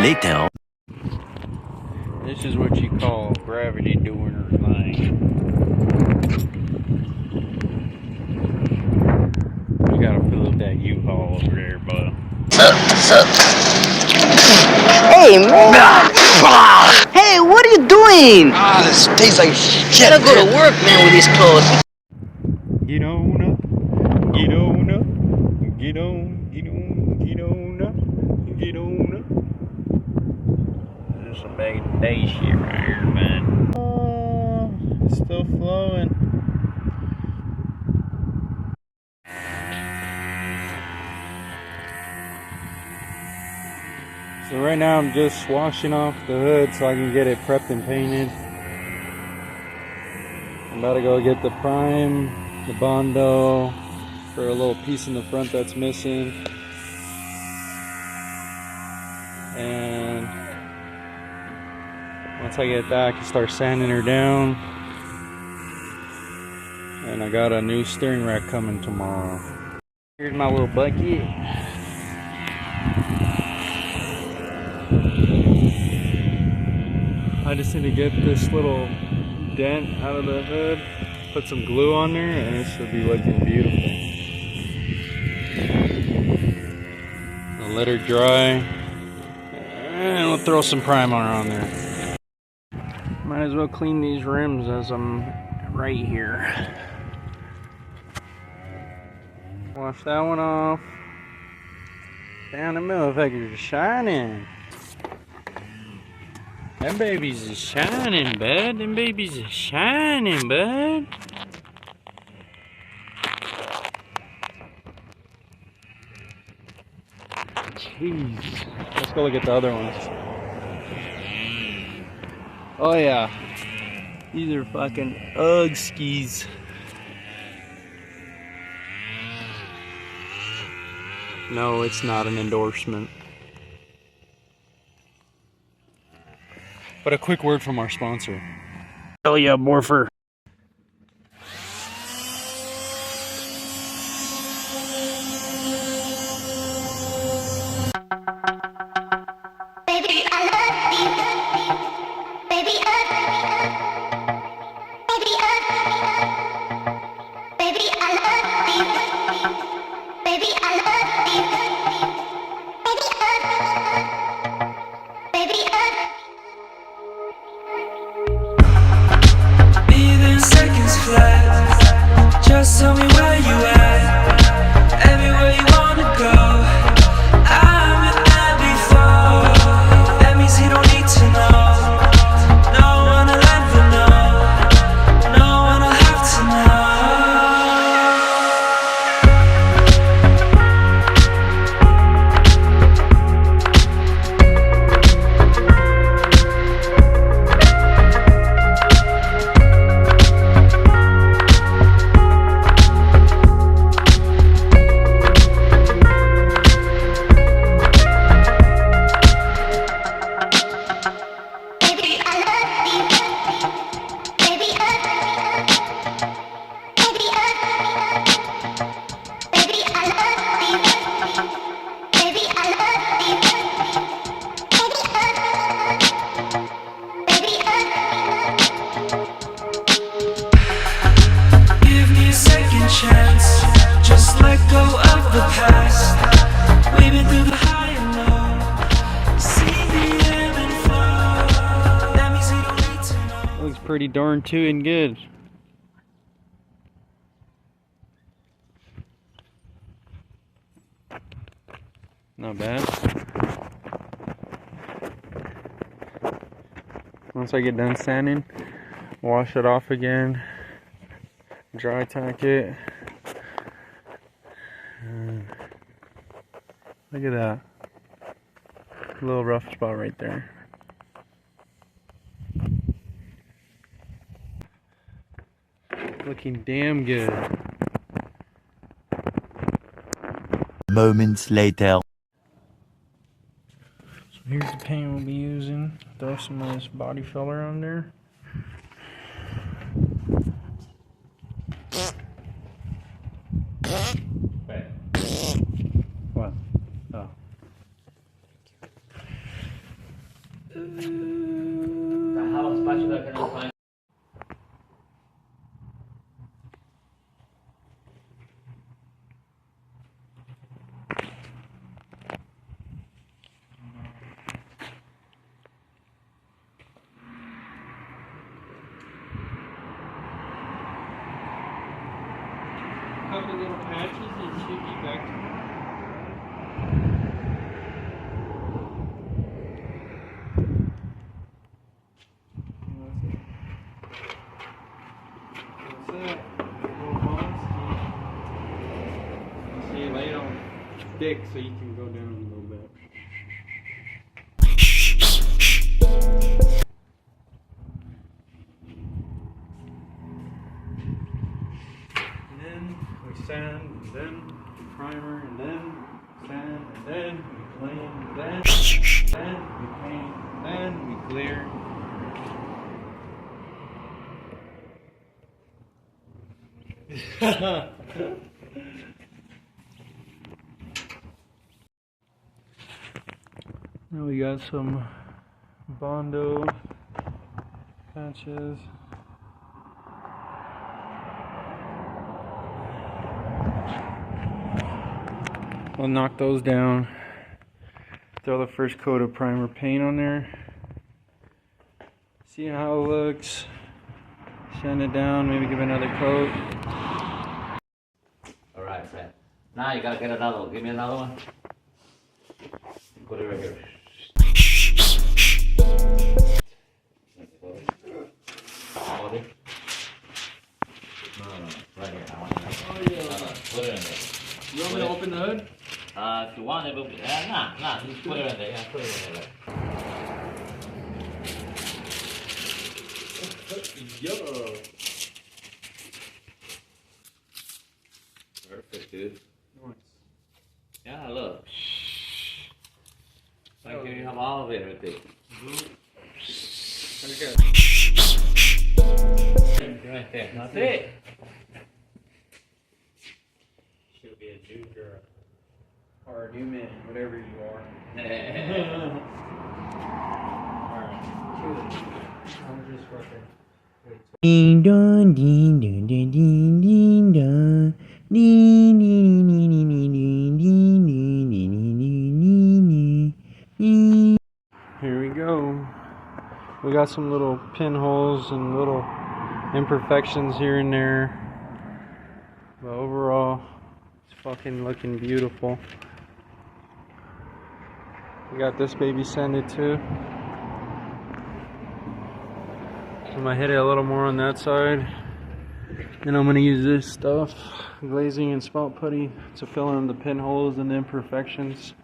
later. This is what you call gravity doing her thing. We gotta fill up that U-Haul over there, bud. Hey, man! Hey, what are you doing? Ah, this tastes like shit. Gotta go to work, man, with these clothes. Get on up, get on up, get on, get on, get on up, get on up. There's some big day shit right here, man. Oh, it's still flowing. So right now I'm just washing off the hood so I can get it prepped and painted. I'm about to go get the prime, the Bondo for a little piece in the front that's missing. And once I get that, I can start sanding her down. And I got a new steering rack coming tomorrow. Here's my little bucket. I just need to get this little dent out of the hood, put some glue on there, and it should be looking beautiful. I'll let her dry, and we'll throw some primer on there. Might as well clean these rims as I'm right here. Wash that one off. Down the motherfuckers are shining. Them babies is shining, bud. Them babies is shining, bud. Jeez. Let's go look at the other ones. Oh yeah. These are fucking Ugg skis. No, it's not an endorsement. But a quick word from our sponsor. Hell yeah, Morpher. Baby, I love you. Baby, baby, I love you. Baby, I love you. Baby, Even seconds flat. Just tell me where you at. Everywhere you wanna go. I've been there before. That means you don't need to know. No one will ever know. No one will have to know. Pretty darn tootin' good. Not bad. Once I get done sanding, wash it off again, dry tack it. Look at that. A little rough spot right there. Looking damn good. Moments later. So here's the paint we'll be using. Throw some of this body filler on there. What? Oh. the little patches, it should be back to normal. What's that? Little bones? You see, lay it on thick so you can go down a little bit. And then we sand, and then we primer, and then sand, and then we clean, and then we paint, and then we clear. Now we got some Bondo patches. We'll knock those down. Throw the first coat of primer paint on there. See how it looks. Sand it down, maybe give it another coat. Alright, Fred. Now you gotta get another one. Give me another one. Put it right here. Hold it. No, right here. I want it. Oh, yeah. Put it in there. You want me to open the hood? If you want it, but nah, just put it in there. Yeah, put it in there. Yo. Perfect, dude. Nice. Yeah, look. Right here you have all of it right there. Okay. Right there. That's it. She'll be a new girl. Or a new man, whatever you are. Alright. I'm just working. Ding dong, ding dong, ding ding ding dong, ding ding ding ding ding ding ding ding ding ding. Here we go. We got some little pinholes and little imperfections here and there, but overall, it's fucking looking beautiful. We got this baby sanded too. I'm gonna hit it a little more on that side. Then I'm gonna use this stuff, glazing and spot putty, to fill in the pinholes and the imperfections.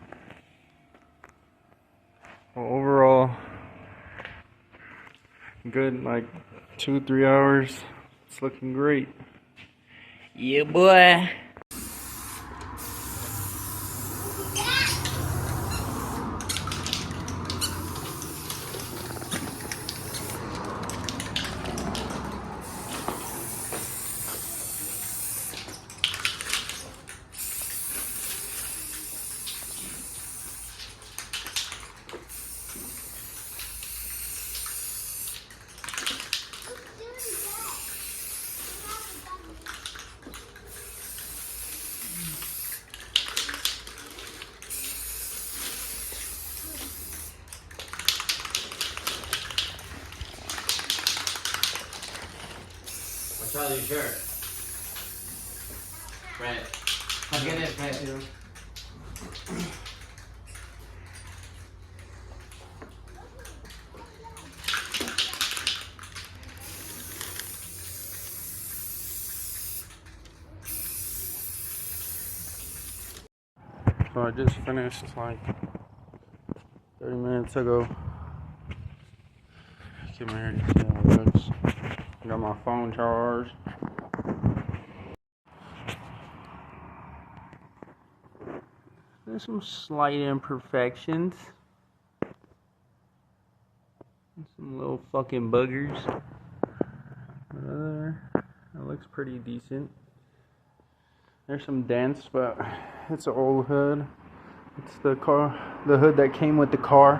Well, overall, good, like 2-3 hours. It's looking great. Yeah, boy. Watch out of your shirt. Fred. Come get it, Fred. So I just finished like 30 minutes ago. Get my hair to see how it looks. Got my phone charged. There's some slight imperfections. Some little fucking buggers. That looks pretty decent. There's some dents, but it's an old hood. It's the hood that came with the car.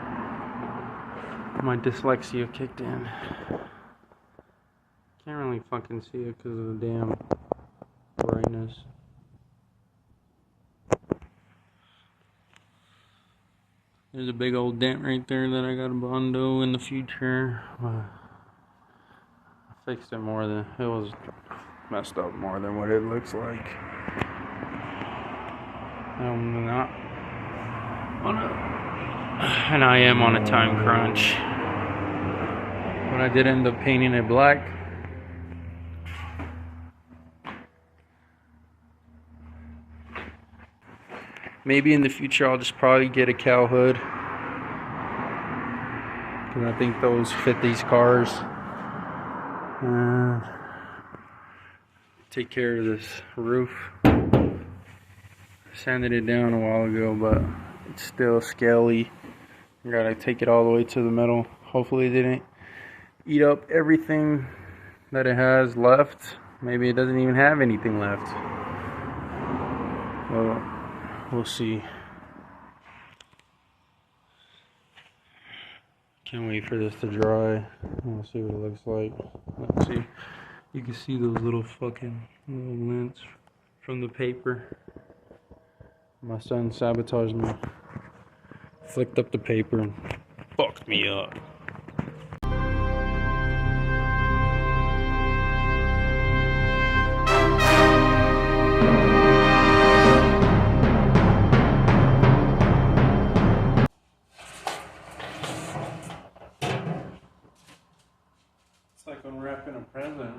My dyslexia kicked in. Can't really fucking see it because of the damn brightness. There's a big old dent right there that I got a Bondo in the future. I fixed it more than, it was messed up more than what it looks like. I'm not on a, and I am on a time crunch. But I did end up painting it black. Maybe in the future I'll just probably get a cow hood, because I think those fit these cars. Take care of this roof. Sanded it down a while ago, but it's still scaly. I gotta take it all the way to the metal. Hopefully it didn't eat up everything that it has left. Maybe it doesn't even have anything left. Well, we'll see. Can't wait for this to dry. We'll see what it looks like. Let's see. You can see those little fucking little lints from the paper. My son sabotaged me. Flicked up the paper and fucked me up. It's like unwrapping a present.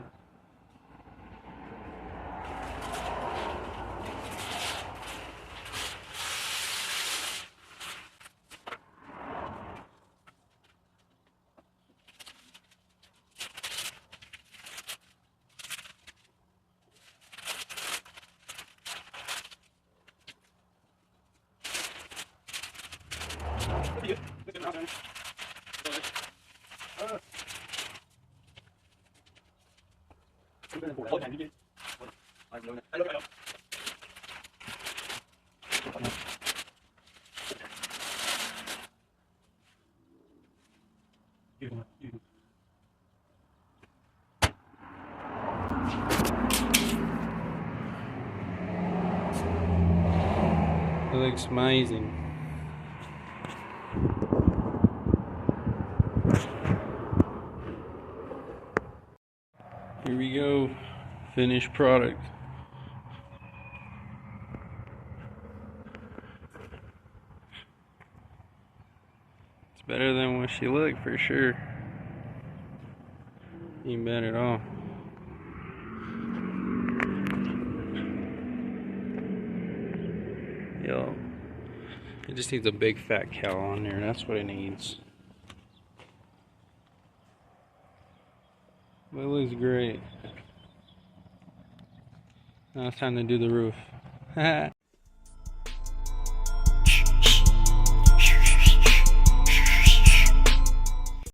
It looks amazing. Here we go, finished product. It's better than what she looked for sure. Ain't bad at all. Yo, it just needs a big fat cow on there. That's what it needs. But it looks great. Now it's time to do the roof.